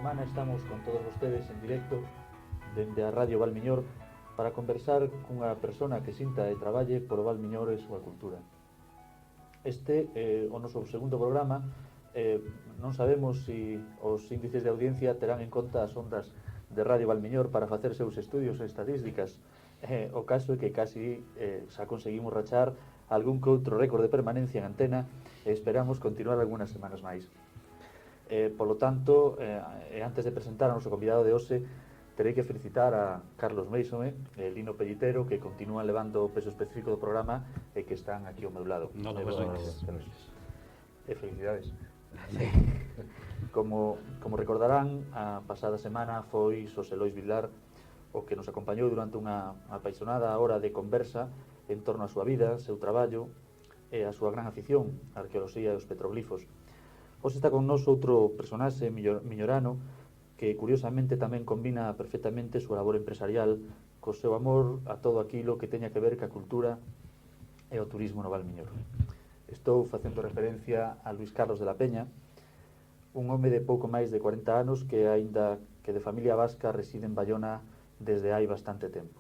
semana estamos con todos vostedes en directo dende a Radio Valmiñor para conversar cunha persona que sinta e traballe polo Valmiñor e súa cultura. Este é o noso segundo programa. Non sabemos se os índices de audiencia terán en conta as ondas de Radio Valmiñor para facer seus estudios e estadísticas. O caso é que casi xa conseguimos rachar algún que outro récord de permanencia en antena e esperamos continuar algunhas semanas máis. Polo tanto, antes de presentar a noso convidado de hoxe, terei que felicitar a Carlos Meisome e Lino Pellitero, que continúan levando o peso específico do programa e que están aquí ao meu lado. Boas noites. E felicidades. Como recordarán, a pasada semana foi Xosé Lois Vilar o que nos acompañou durante unha apaixonada hora de conversa en torno á súa vida, seu traballo e a súa gran afición, a arqueoloxía e os petroglifos. Hoxe está con nós outro personaxe miñorano que curiosamente tamén combina perfectamente súa labor empresarial co seu amor a todo aquilo que teña que ver ca cultura e o turismo no Valmiñor. Estou facendo referencia a Luis Carlos de la Peña, un home de pouco máis de 40 anos que, aínda que de familia vasca, reside en Baiona desde hai bastante tempo.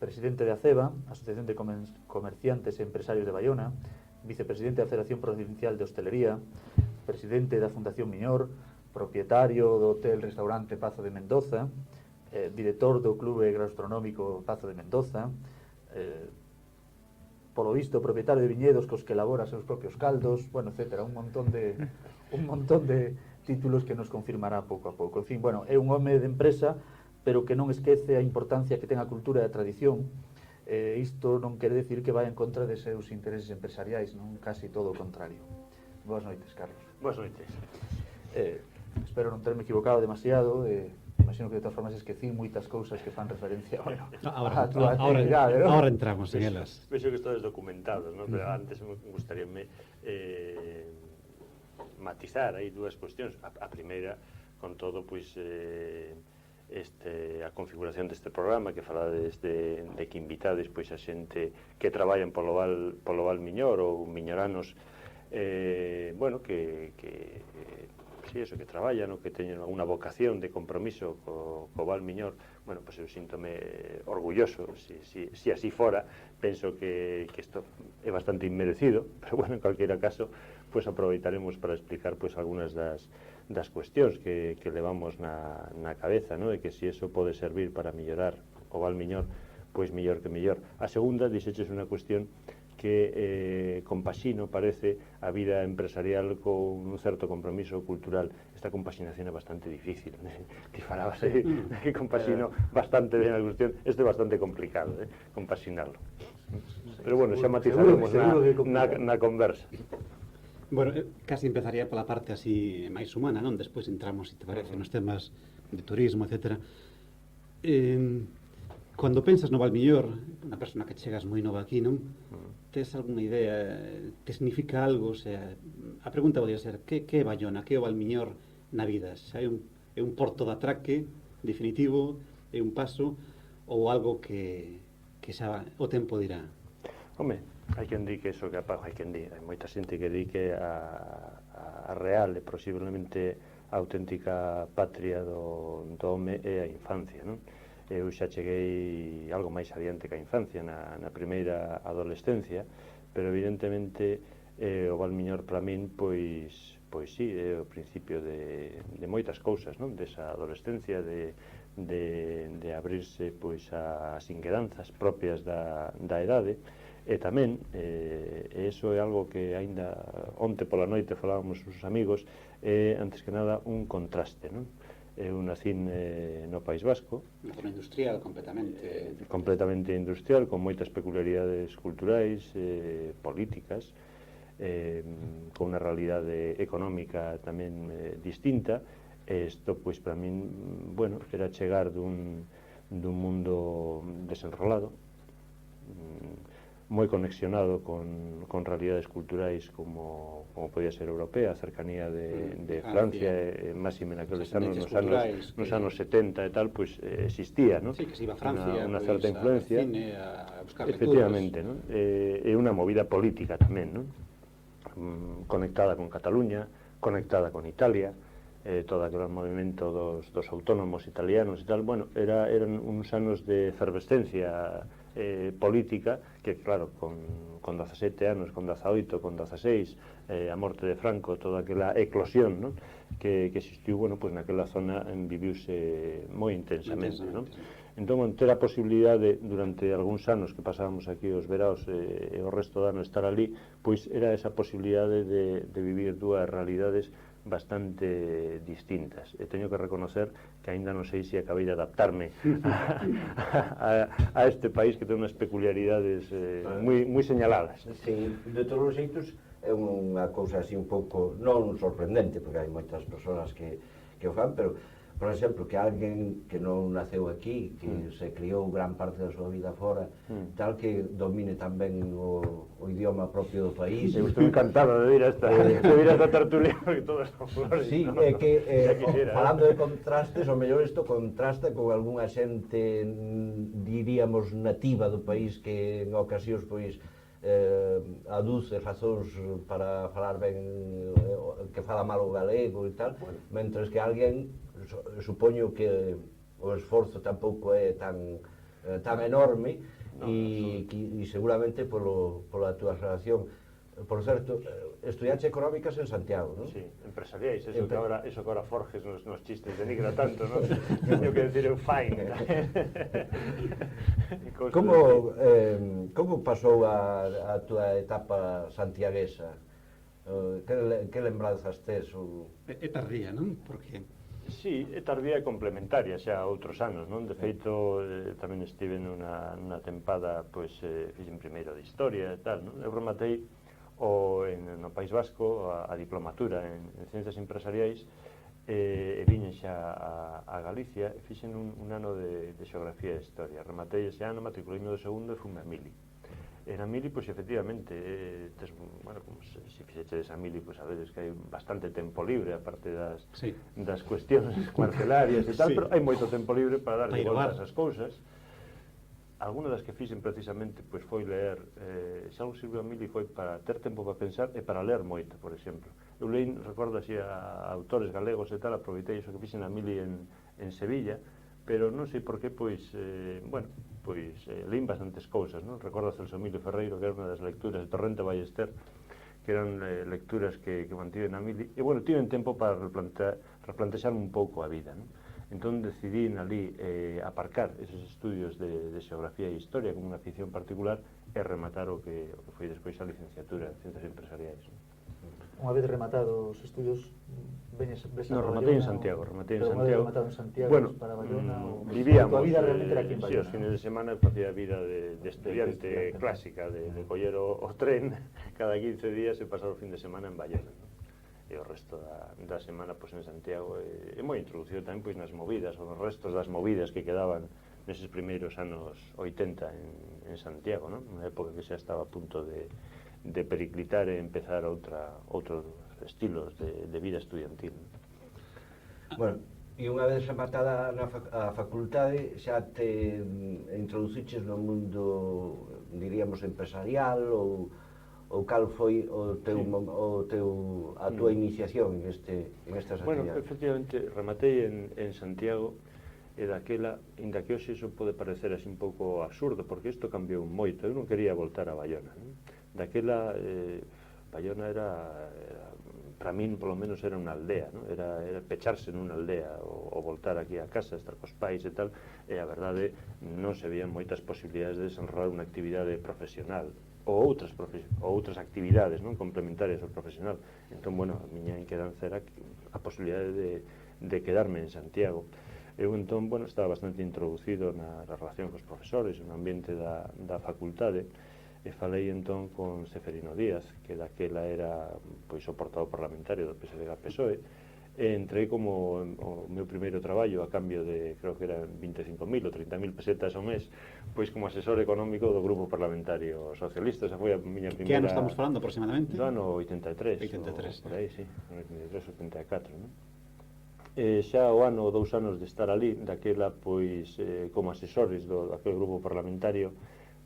Presidente de ACEBA, Asociación de Comerciantes e Empresarios de Baiona, vicepresidente da Federación Provincial de Hostelería, presidente da Fundación Miñor, propietario do hotel-restaurante Pazo de Mendoza, director do Clube Gastronómico Pazo de Mendoza, polo visto propietario de viñedos cos que elabora seus propios caldos, bueno, etcétera, un montón de títulos que nos confirmará pouco a pouco. En fin, bueno, é un home de empresa, pero que non esquece a importancia que ten a cultura e a tradición. Isto non quere decir que vai en contra de seus intereses empresariais, non, casi todo o contrario. Boas noites, Carlos. Boas noites. Espero non terme equivocado demasiado. Imagino que de todas formas esquecí moitas cousas que fan referencia a túa actividade, non? Ahora entramos en elas. Vexo que estades documentados, non? Pero antes me gustaríame matizar aí dúas cuestións. A primeira, con todo, pois a configuración deste programa que falades de que invitades pois a xente que traballan polo Valmiñor ou miñoranos, bueno, que que traballan ou que teñen unha vocación de compromiso co Valmiñor. Bueno, pois eu síntome orgulloso. Si así fora, penso que isto é bastante inmerecido, pero bueno, en calquera caso, pois aproveitaremos para explicar pois algunhas das cuestións que levamos na cabeza, non? E que se iso pode servir para mellorar o Valmiñor, pois mellor que mellor. A segunda, dixeches unha cuestión que compaxino, parece, a vida empresarial con un certo compromiso cultural. Esta compaxinación é bastante difícil, que falabas que compaxino bastante ben a cuestión. Isto é bastante complicado, compaxinarlo. Pero bueno, xa matizaremos na conversa. Bueno, casi empezaría pola parte así máis humana, non? Despois entramos, se te parece, nos temas de turismo, etc. Cando pensas no Valmiñor, unha persona que chegas moi nova aquí, non? Tes algunha idea? Te significa algo? O sea, a pregunta podría ser, que é Baiona? Que é o Valmiñor na vida? Xa é un porto de atraque definitivo? É un paso? Ou algo que xa o tempo dirá? Home, hai quen di que eso que apago, hai moita xente que di que a real e posiblemente a auténtica patria do home é a infancia, non? Eu xa cheguei algo máis adiante que a infancia, na primeira adolescencia, pero evidentemente o Valmiñor para min, pois sí, é o principio de moitas cousas, non? Desa adolescencia, de abrirse pois ás inquedanzas propias da idade. E tamén, eso é algo que aínda onte pola noite falábamos os amigos, antes que nada un contraste, non? Eu nacín no País Vasco. Unha zona industrial completamente industrial, con moitas peculiaridades culturais, políticas, con unha realidade económica tamén distinta. Isto, pois, para min, bueno, era chegar dun mundo desenrolado, moi conexionado con realidades culturais como podía ser europea, a cercanía de Francia, máxime naqueles anos, nos anos 70 e tal, pois existía, non? Sí, que se iba a Francia, unha certa influencia, cine, a buscar efectivamente, non? E unha movida política tamén, non? Conectada con Cataluña, conectada con Italia, todo aquele movimento dos autónomos italianos e tal, bueno, eran uns anos de efervescencia política que, claro, con 17 anos, con 18, con 16, a morte de Franco, toda aquela eclosión, non? Que existiu, bueno, pues naquela zona viviuse moi intensamente, non? Entón, ter a posibilidade durante algúns anos que pasábamos aquí os veraos e o resto do ano estar ali, pois era esa posibilidade de vivir dúas realidades bastante distintas. E teño que reconocer que aínda non sei se acabei de adaptarme a este país que ten unhas peculiaridades moi señaladas. Sí, de todos os xeitos é unha cousa así un pouco non sorprendente, porque hai moitas persoas que o fan, pero por exemplo, que alguén que non naceu aquí, que se criou gran parte da súa vida fora, tal que domine tamén o idioma propio do país. Eu estou encantado de ir a esta tertulia, porque todas son flores. Sí, ¿no? é que falando de ¿eh? contrastes, o mellor isto contrasta con algunha xente, diríamos, nativa do país que en ocasións, pois, aduce razóns para falar ben, que fala mal o galego e tal, mentres que alguén, supoño que o esforzo tampouco é tan enorme, e seguramente pola túa relación. Por certo, estudiaste económicas en Santiago, non? Sí, empresariais, eso que ahora Forges nos chistes denigra tanto, non? Teño que decir eu fine. Como pasou a túa etapa santiaguesa? Que lembranzas tes? É tardía, non? Porque Sí, é tardía e complementaria xa a outros anos, non? De feito, tamén estive nunha tempada, pois, fixen primeiro de Historia e tal, non? Eu rematei no País Vasco a diplomatura en Ciencias Empresariais e viñen xa a Galicia e fixen un ano de Xeografía e Historia. Rematei ese ano, matriculeime do segundo e fume a Mili. En a Mili, pois, efectivamente, bueno, como se fixeches a Mili, pois, a veces que hai bastante tempo libre, aparte das cuestións cuartelarias e tal, pero hai moito tempo libre para darlle voltas ás cousas. Alguna das que fixen precisamente pois foi ler, xa algo sirveu a Mili foi para ter tempo para pensar e para ler moito, por exemplo. Eu leí, recordo así, a autores galegos e tal, aproveitei iso que fixen a Mili en Sevilla, pero non sei por qué, pois, bueno, pois leín bastantes cousas, non? Recordo a Celso Emilio Ferreiro, que era unha das lecturas de Torrente Ballester, que eran lecturas que mantiven a Mili, e, bueno, tiven tempo para replantexar un pouco a vida, non? Entón decidí ali aparcar esos estudios de Xeografía e Historia como unha afición particular e rematar o que foi despois a licenciatura en Ciencias Empresariais. Unha vez rematados os estudios, veñes a Bayona? No, rematei en Santiago. Rematado en Santiago, bueno, para Bayona, vivíamos, a vida realmente era aquí en Bayona. Sí, os fines de semana facía vida de estudiante clásica, de coller o tren cada 15 días e pasar o fin de semana en Bayona, non? E o resto da semana pois en Santiago é moi introducido tamén pois nas movidas ou nos restos das movidas que quedaban neses primeiros anos 80 en Santiago, non? Unha época que xa estaba a punto de periclitar e empezar outros estilos de vida estudiantil. Bueno, e unha vez rematada a facultade xa te introduciches no mundo, diríamos, empresarial ou cal foi a túa iniciación en estas actividades? Bueno, efectivamente, rematei en Santiago e daquela, inda que hoxe iso pode parecer así un pouco absurdo, porque isto cambiou moito. Eu non quería voltar a Bayona, non? Daquela, Bayona era para min, polo menos, era unha aldea, non? Era pecharse nunha aldea ou voltar aquí a casa, estar cos pais e tal, e a verdade non se veían moitas posibilidades de desenrolar unha actividade profesional ou outras actividades, non, complementarias ao profesional. Entón, bueno, a miña inquedanza era a posibilidade de quedarme en Santiago. Eu, entón, bueno, estaba bastante introducido na relación cos profesores, no ambiente da facultade, e falei, entón, con Seferino Díaz, que daquela era, pois, o portavoz parlamentario do PSDG-PSOE, e entrei como o meu primeiro traballo a cambio de, creo que eran 25.000 ou 30.000 pesetas ao mes, pois como asesor económico do Grupo Parlamentario Socialista. Esa foi a miña primeira... Que ano estamos falando aproximadamente? Do ano 83. 83. Por aí, sí, 83 ou 84, non? E xa o ano, 2 anos de estar ali, daquela, pois, como asesores daquele grupo parlamentario,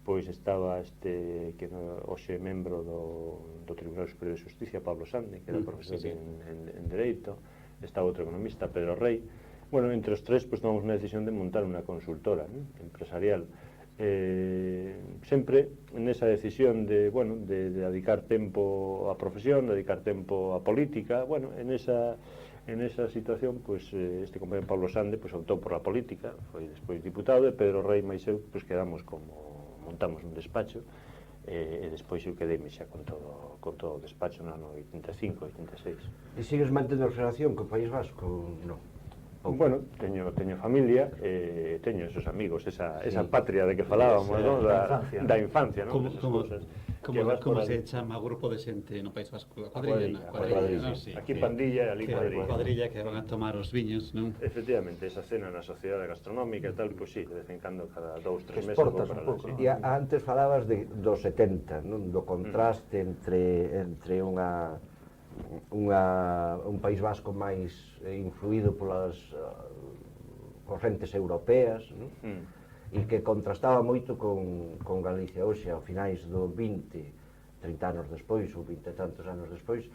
pois estaba que hoxe membro do Tribunal Superior de Justicia, Pablo Sande, que era profesor en Dereito, está outro economista, Pedro Rey. Bueno, entre os tres, pues, tomamos unha decisión de montar unha consultora, ¿no?, empresarial. Sempre nesa decisión de, bueno, de dedicar tempo á profesión, dedicar tempo á política, bueno, en esa situación, pues, este compañero Pablo Sande, pues, optou por la política, foi despois diputado, e Pedro Rey máis eu, pues, quedamos como, montamos un despacho, e despois eu quedeime xa con todo o despacho no ano 85, 86. E sigues mantendo relación co País Vasco? Non. Bueno, teño familia, teño esos amigos, esa patria de que falábamos, Sí, ¿no? da infancia, ¿no? Da infancia, ¿no? Como se Que chama o grupo de xente no País Vasco? A cuadrilla, cuadrilla, non? Sí, aquí que- pandilla, ali que cuadrilla. cuadrilla que van a tomar os viños, non? Efectivamente, esa cena na sociedade gastronómica e tal, pois sí, de vez en cando, cada 2, 3 Que meses exportas vou para un lá, pouco, sí. non? E antes falabas dos 70, non? Do contraste entre un País Vasco máis influído polas correntes europeas, non? E que contrastaba moito con Galicia. Hoxe, ao finais do 20, 30 anos despois, ou 20 e tantos anos despois,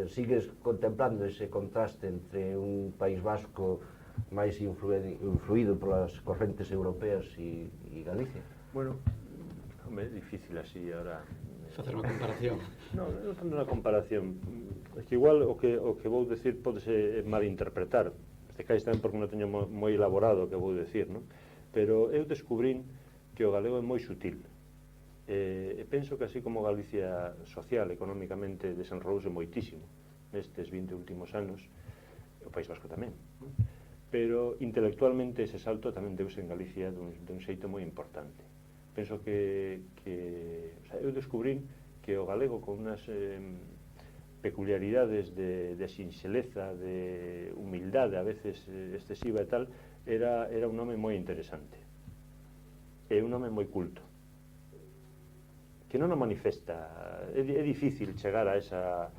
sigues contemplando ese contraste entre un País Vasco máis influído polas correntes europeas e Galicia? Bueno, é difícil así ahora Facer unha comparación. non tanto unha comparación, é que igual o que vou decir podese malinterpretar, este cais tamén porque non teño moi elaborado o que vou decir, non? Pero eu descubrín que o galego é moi sutil, e penso que así como Galicia social, económicamente desenrolouse moitísimo nestes 20 últimos anos, o País Vasco tamén, non? Pero intelectualmente ese salto tamén deuse en Galicia dun xeito moi importante. Penso que o sea, eu descubrín que o galego con unhas peculiaridades de sinxeleza, de humildade a veces excesiva e tal, era un nome moi interesante, é un nome moi culto, que non o manifesta. É difícil chegar a esa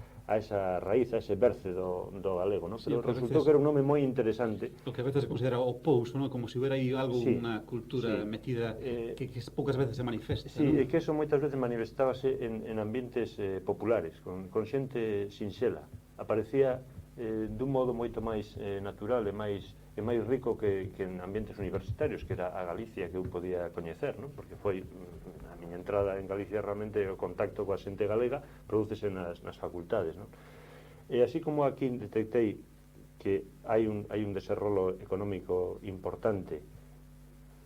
raíz, a ese berce do galego, ¿no? Sí, Pero porque a resultou veces- que era un nome moi interesante. O que a veces se considera o pouso, ¿no? Como se hubiera aí algo, Sí, unha cultura sí. metida que poucas veces se manifesta, Sí, ¿no? é que eso moitas veces manifestábase en ambientes populares, con xente sinxela. Aparecía dun modo moito máis natural e máis rico que en ambientes universitarios, que era a Galicia que eu podía coñecer, non? Porque foi a miña entrada en Galicia realmente o contacto coa xente galega prodúcese nas facultades, non? E así como aquí detectei que hai un desenrolo económico importante,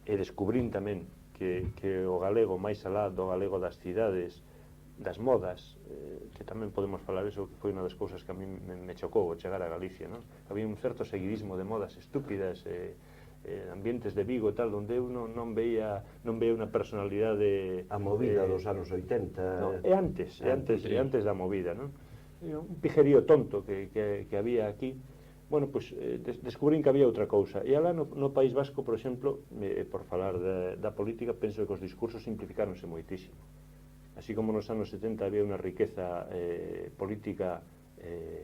e descubrín tamén que o galego, máis alá do galego das cidades, das modas, que tamén podemos falar eso, que foi unha das cousas que a mí me chocou ao chegar a Galicia, non? Había un certo seguidismo de modas estúpidas, ambientes de Vigo e tal, onde eu non veía unha personalidade... A movida dos anos 80... No, é antes da movida, non? Un pijerío tonto que había aquí. Bueno, pues descubrín que había outra cousa. E alá no País Vasco, por exemplo, por falar da política, penso que os discursos simplificáronse moitísimo. Así como nos anos 70 había unha riqueza política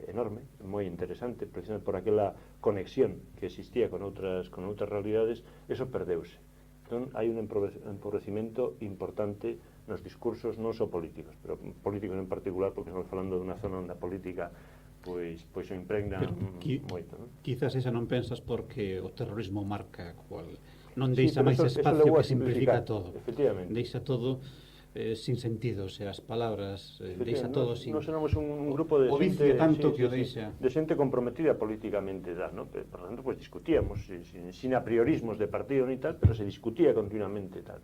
enorme, moi interesante, precisamente por aquela conexión que existía con outras realidades, eso perdeuse. Entón, hai un empobrecimento importante nos discursos non só políticos, pero políticos en particular, porque estamos falando dunha zona onde a política pois o impregna moito, non? Quizás esa non pensas porque o terrorismo marca cual non Sí, deixa pero máis eso espacio levou a que simplifica simplificar, todo. efectivamente. Deixa todo sin sentido, o sea, as palabras deixa todo sin... Nos somos un grupo de o xente... vicio tanto que o deixa. De xente comprometida políticamente, ¿no? Por tanto, pues discutíamos, sin apriorismos de partido ni tal, pero se discutía continuamente tal.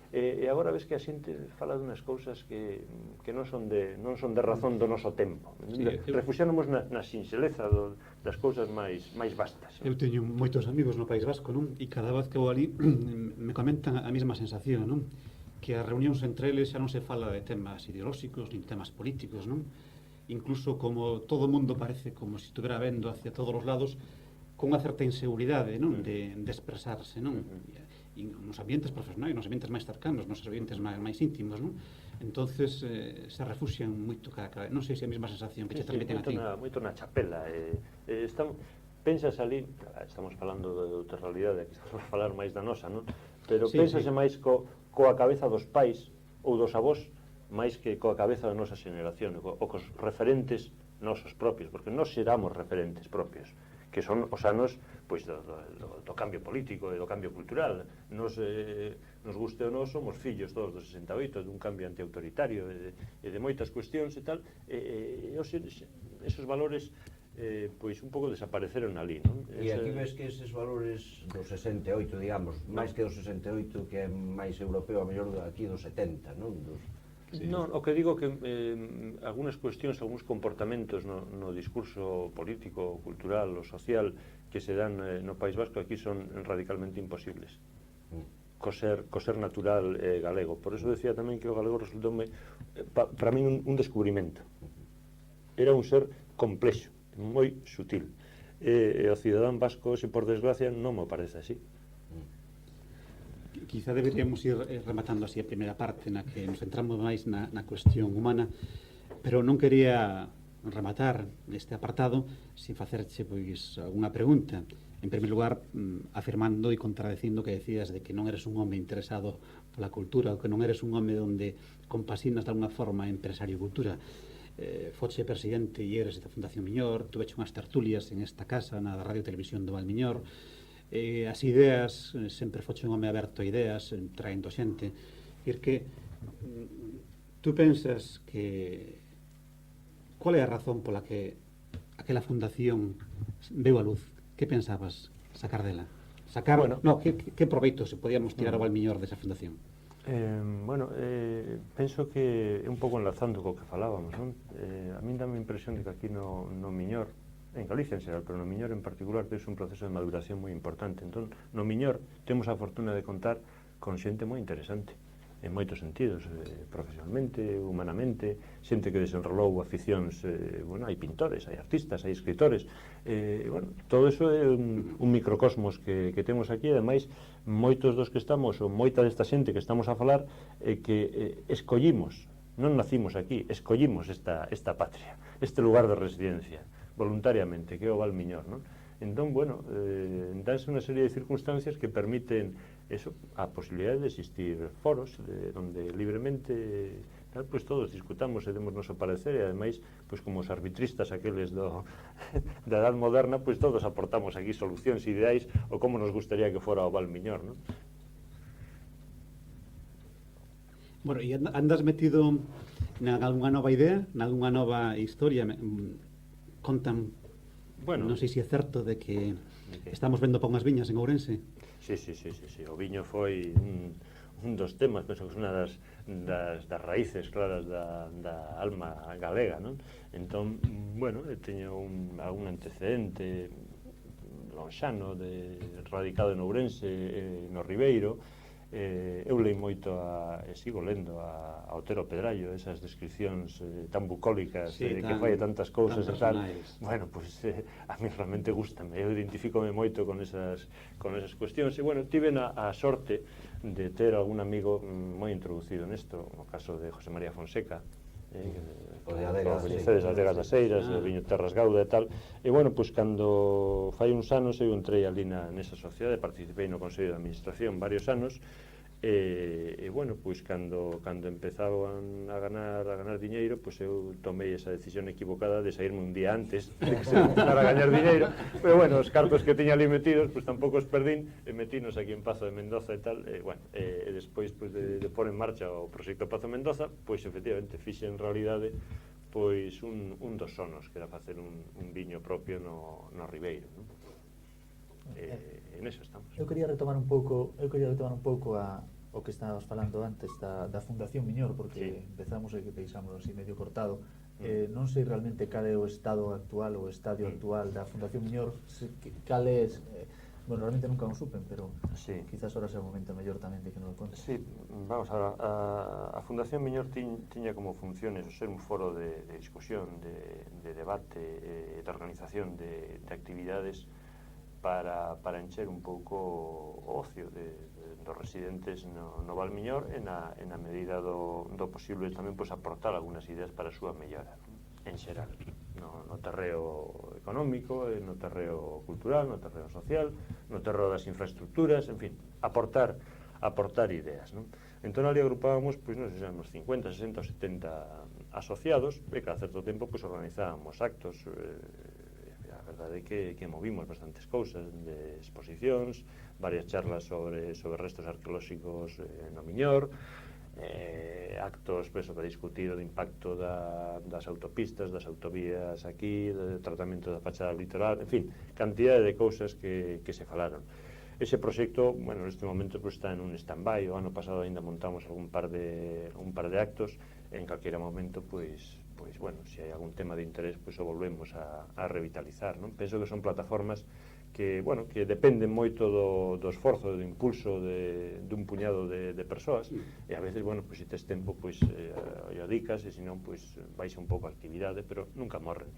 E agora ves que a xente fala dunhas cousas que non son de razón do noso tempo. Sí, refuxiándonos na sinxeleza das cousas máis vastas. Eu teño moitos amigos no País Vasco, non? E cada vez que vou ali me comentan a mesma sensación, non? Que as reunións entre eles xa non se fala de temas ideolóxicos nin temas políticos, non? Incluso como todo o mundo parece como se estuvera vendo hacia todos os lados con unha certa inseguridade, non? De expresarse, non? E nos ambientes profesionais, nos ambientes máis cercanos, nos ambientes máis íntimos, non? Entonces se refuxian moito cada non sei se é a mesma sensación que che transmiten a ti. Moito na chapela. Pensas ali, estamos falando de outra realidade, aquí estamos a falar máis da nosa, non? Pero pensase máis coa cabeza dos pais ou dos avós máis que coa cabeza da nosa xeneración, ou cos referentes nosos propios, porque nós xeramos referentes propios, que son os anos pois, do cambio político e do cambio cultural. Nos guste ou non, somos fillos todos do 68, dun cambio antiautoritario e de moitas cuestións e tal, e esos valores pois un pouco desapareceron ali, non? E aquí ves que eses valores do 68, digamos, máis que do 68, que é máis europeo, a mellor aquí do 70, non? Non, o que digo que algunhas cuestións, algúns comportamentos no discurso político, cultural ou social que se dan no País Vasco aquí son radicalmente imposibles. Co ser natural galego. Por eso decía tamén que o galego resultoume para min un descubrimento. Era un ser complexo, moi sutil. E o cidadán vasco, se por desgracia, non me parece así. Quizá deberíamos ir rematando así a primeira parte na que nos centramos máis na cuestión humana, pero non quería rematar este apartado sin facerche pois alguna pregunta. En primeiro lugar, afirmando e contradecindo que decías de que non eres un home interesado pola cultura, ou que non eres un home onde compasinas de alguna forma empresario e cultura. Foche presidente e eres da Fundación Miñor, tuveche unhas tertulias en esta casa na Radio Televisión do Valmiñor. As ideas, sempre foche un home aberto a ideas, traendo xente. Ir que tú pensas que qual é a razón pola que aquela fundación veu a luz? Que pensabas sacar dela? Sacar, bueno, no, que proveito se podíamos tirar ao Valmiñor desa fundación? Penso que é un pouco enlazando co que falábamos, non? A min dame a impresión de que aquí no Miñor, en Galicia en xeral, pero no Miñor en particular tens un proceso de maduración moi importante. Entón, no Miñor temos a fortuna de contar con xente moi interesante en moitos sentidos, profesionalmente, humanamente, xente que desenrolou aficións, hai pintores, hai artistas, hai escritores, todo eso é un microcosmos que temos aquí, e ademais moitos dos que estamos, ou moita desta xente que estamos a falar, que escollimos, non nacimos aquí, escollimos esta patria, este lugar de residencia, voluntariamente, que é o Valmiñor, non? Entón, danse unha serie de circunstancias que permiten eso, a posibilidade de existir foros onde libremente pues todos discutamos e demos noso parecer, e ademais, pues como os arbitristas aqueles da edad moderna, pues todos aportamos aquí solucións ideais ou como nos gustaría que fora o Valmiñor, non? Bueno, e andas metido nalgúna nova idea, nalgúna nova historia? Contan, non sei se é certo de que estamos vendo pa unhas viñas en Ourense. Sí. O viño foi un dos temas, penso que é unha das raíces claras da alma galega, non? Entón, teño algún antecedente lonxano, radicado en Ourense, no Ribeiro. Eu leí moito e sigo lendo a Otero Pedrallo, esas descripcións tan bucólicas, que fai tantas cousas e tal. A mí realmente gustame, eu identifícome moito con esas cuestións, e tive a sorte de ter algún amigo moi introducido nesto, no caso de José María Fonseca, as adegas das Eiras, o viño Terras Gauda e tal. E cando fai uns anos eu entrei ali nesa sociedade, participei no Consello de Administración varios anos, cando empezaban a ganar diñeiro, eu tomei esa decisión equivocada de saírme un día antes de que se empezara a gañar diñeiro, pero os cartos que tiña ali metidos tampouco os perdín, e metinos aquí en Pazo de Mendoza e tal, e despois de pôr en marcha o proxecto Pazo de Mendoza, efectivamente fixe en realidade un dos sonos, que era facer un viño propio no Ribeiro, non? En eso estamos. Eu quería retomar un pouco o que estábamos falando antes da Fundación Miñor, porque empezamos e que deixamos así medio cortado. Non sei realmente cal é o estado actual, o estadio actual da Fundación Miñor, cal é, realmente nunca o supen, pero quizás ahora sea o momento mellor tamén de que nos lo contes. Sí, vamos, a Fundación Miñor tiña como funciones o ser un foro de discusión, de debate, de organización de actividades para encher un pouco o ocio dos residentes no Valmiñor, e na medida do posible tamén aportar algunhas ideas para a súa mellora en xeral, no terreo económico, no terreo cultural, no terreo social, no terreo das infraestructuras, en fin, aportar ideas, non? Entón ali agrupábamos, non sei, 50, 60 ou 70 asociados, e cada certo tempo pois, organizábamos actos. A verdade é que movimos bastantes cousas, de exposicións, varias charlas sobre restos arqueolóxicos no Miñor, actos para discutir o impacto das autopistas, das autovías aquí, do tratamento da fachada litoral, en fin, cantidade de cousas que se falaron. Ese proxecto, bueno, neste momento pues, está en un stand-by. O ano pasado ainda montamos un par de actos. En calquera momento, pues bueno, se hai algún tema de interés, pues o volvemos a revitalizar, non? Penso que son plataformas que, bueno, que dependen moito do esforzo, do impulso dun puñado de persoas, e a veces, bueno, pues, se tes tempo, pues, o dedicas, e senón, pues, baixa un pouco a actividade, pero nunca morren.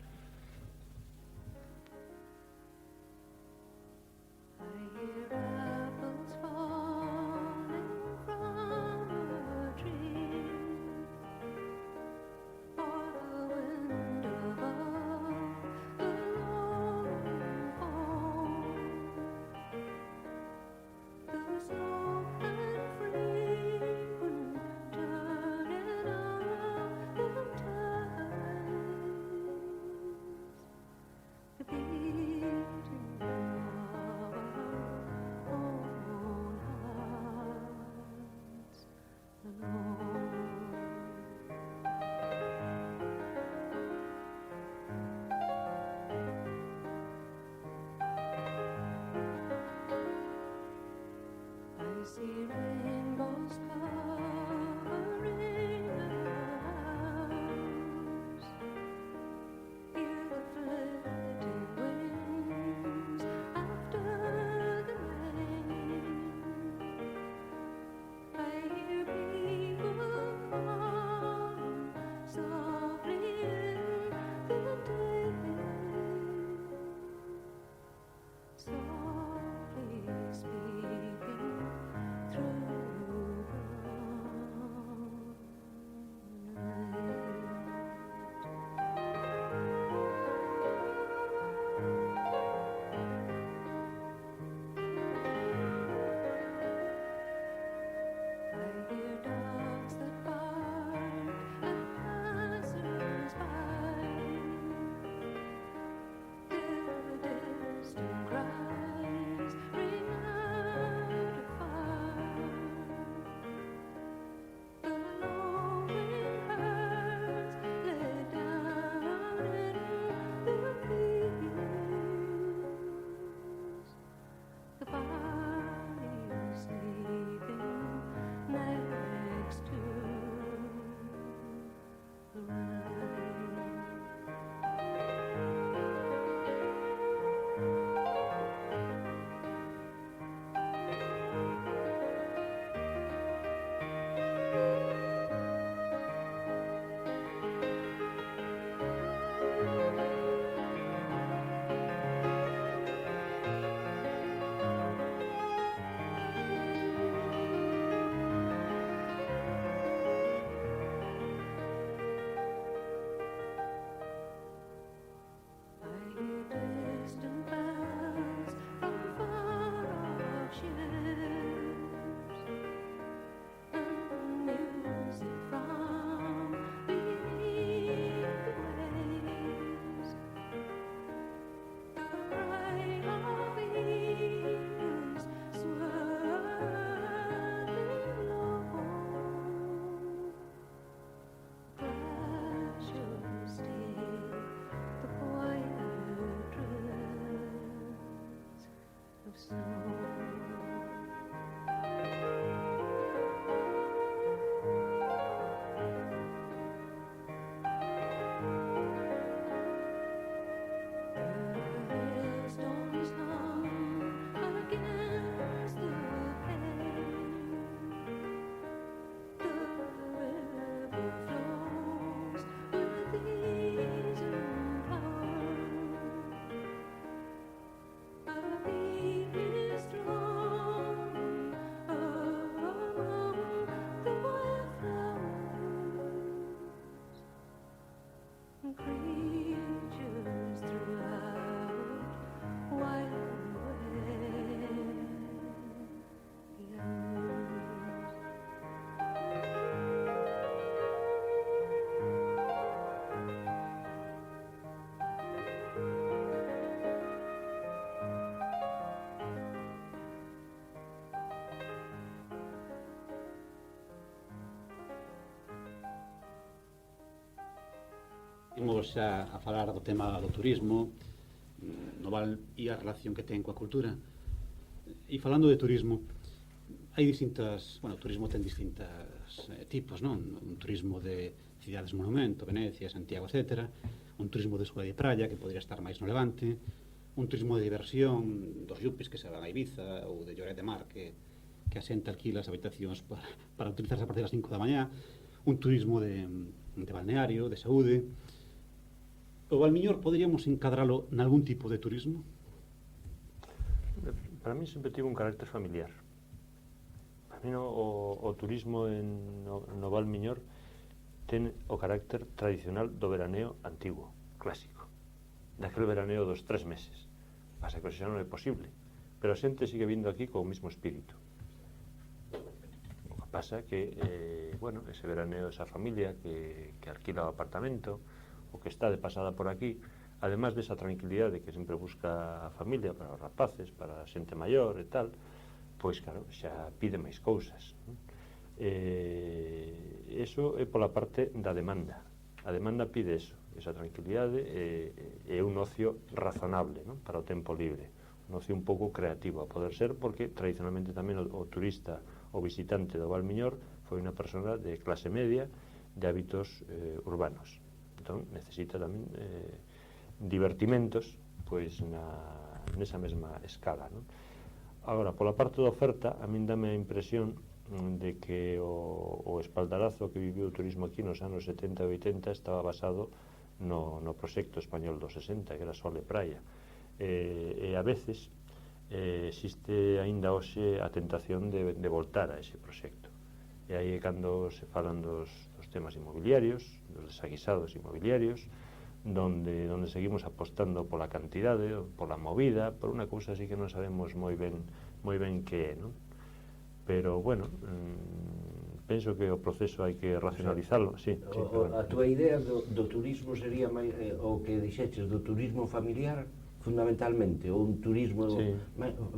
Imos xa a falar do tema do turismo no Val e a relación que ten coa cultura. E falando de turismo, hai distintas, bueno, o turismo ten distintas tipos, non? Un turismo de cidades monumento, Venecia, Santiago, etc. Un turismo de escola de praia, que podría estar máis no Levante. Un turismo de diversión dos yuppies que se van a Ibiza, ou de Lloret de Mar, que asenta alquila as habitacións para utilizarse a partir das 5 da mañá. Un turismo de balneario, de saúde. O Valmiñor poderíamos encadralo nalgún tipo de turismo? Para mí sempre tivo un carácter familiar. Para mí o turismo no Valmiñor ten o carácter tradicional do veraneo antigo, clásico, daquele veraneo dos 3 meses. Pasa que xa non é posible, pero a xente sigue vindo aquí co mesmo espírito. O que pasa que, bueno, ese veraneo, esa familia que alquila o apartamento, o que está de pasada por aquí, además desa tranquilidade que sempre busca a familia para os rapaces, para a xente maior e tal, pois claro, xa pide máis cousas, non? Eso é pola parte da demanda. A demanda pide eso, esa tranquilidade e un ocio razonable, non? Para o tempo libre, un ocio un pouco creativo a poder ser, porque tradicionalmente tamén o turista, o visitante do Valmiñor foi unha persona de clase media, de hábitos urbanos. Entón, necesita tamén divertimentos pois nesa mesma escala, non? Agora, pola parte da oferta, a min dame a impresión de que o espaldarazo que viviu o turismo aquí nos anos 70 e 80 estaba basado no proxecto español dos 60, que era Sol e Praia, e a veces existe aínda hoxe a tentación de voltar a ese proxecto, e aí é cando se falan dos temas inmobiliarios, dos desaguisados inmobiliarios, donde seguimos apostando pola cantidade, pola movida, por unha cousa así que non sabemos moi ben que é, non? Pero, bueno, penso que o proceso hai que racionalizalo, sí. A túa idea do turismo sería o que dixeches do turismo familiar, fundamentalmente, ou un turismo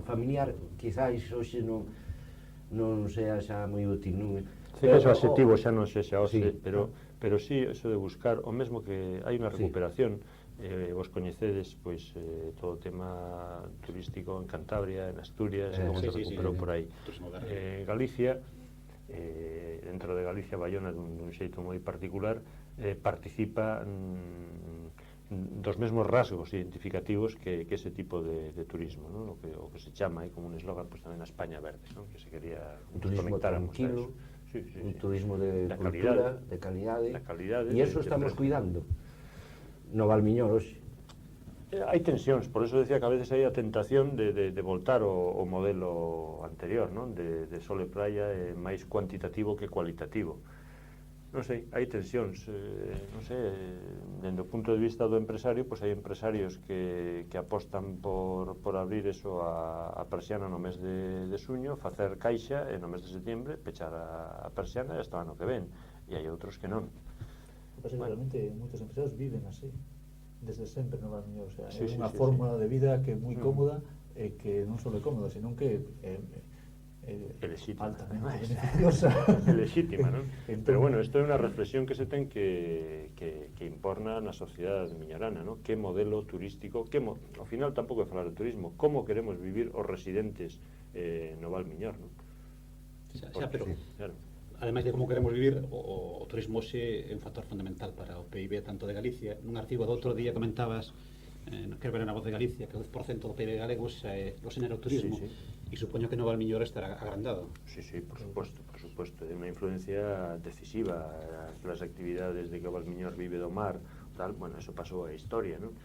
familiar, quizáis hoxe non sea xa moi útil, non? Sí, que o adxetivo xa non sexa hoxe, pero sí, eso de buscar, o mesmo que hai unha recuperación, vos coñecedes pois todo o tema turístico en Cantabria, en Asturias, como se recuperou por aí. Galicia, dentro de Galicia, Bayona dun xeito moi particular, participa dos mesmos rasgos identificativos que ese tipo de turismo, non? O que se chama aí como un eslogan, pois tamén a España verde, non? Que se quería un turismo tranquilo, un turismo de cultura, de calidade, e eso estamos cuidando no Valmiñor hoxe. Hai tensións, por eso decía que a veces hai a tentación de voltar o modelo anterior, non? De Sol e Praia máis cuantitativo que cualitativo. Non sei, hai tensións, non sei, dende o punto de vista do empresario, pois hai empresarios que apostan por abrir eso a persiana no mes de xuño, facer caixa e no mes de setembro pechar a persiana hasta o ano que ven, e hai outros que non. Pasa que realmente moitos empresarios viven así desde sempre no Valmiñor, o sea, é unha forma de vida que é moi cómoda e que non só é cómoda, senón que é altamente beneficiosa. É lexítima, non? Pero bueno, isto é unha reflexión que se ten que imporna na sociedade miñorana, non? Que modelo turístico, ao final tampouco é falar de turismo, como queremos vivir os residentes no Valmiñor, non? Xa, pero ademais de como queremos vivir, o turismo hoxe é un factor fundamental para o PIB tanto de Galicia. Nun artigo do outro día comentabas, quero ver na Voz de Galicia, que o 10% do PIB galego o xenera o turismo, e supoño que no Valmiñor estará agrandado. Sí, por suposto, é unha influencia decisiva, as actividades de que o Valmiñor vive do mar, tal, bueno, eso pasou a historia, non?